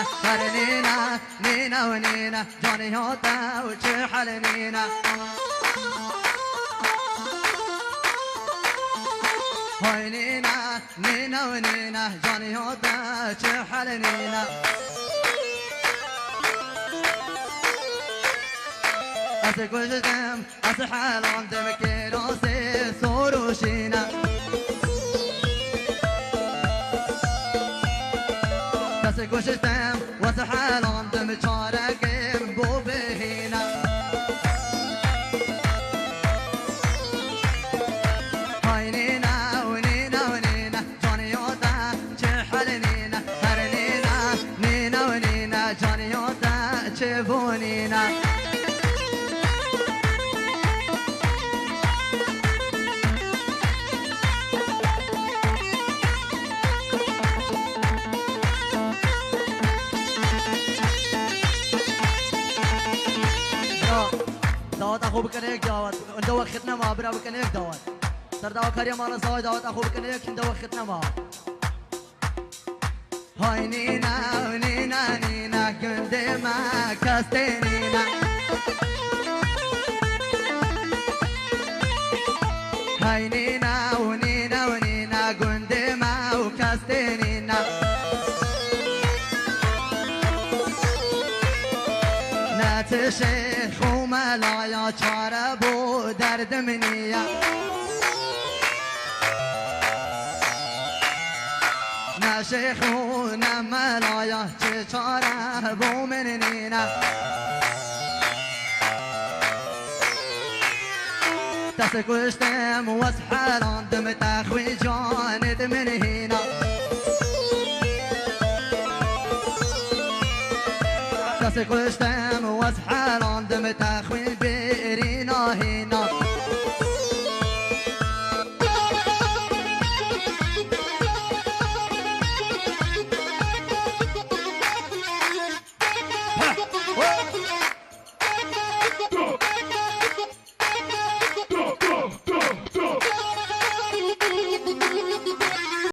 نينا هرنينا نينا ونينا جاني هوتا وشحل نينا هاي نينا نينا ونينا جاني هوتا شحل نينا أسكوشتم أسحالون دمكيروسي سوروشينا أسكوشتم وأسحالون دمشاركم بوبهينا هاي نينا ونينا ونينا جاني يوتا شحلنينا هرنينا نينا ونينا جاني يوتا شفونينا دعوت اخو بکنه یک دعوت اون وقت نما برا بکنه یک دعوت سر دعوت کاری مال زای دعوت اخو بکنه یک اون وقت نما های نینا نینا نینا گنده ما کاسته نینا های نینا و نینا و نینا گنده ما و کاسته نینا نتشه ملایا چاره بو درد منیا نشیخون ملایا چه چاره بو منینا دست کشتم و از حراندم تخوی جانت من هینا دست کشتم و از حراندم تخوی بی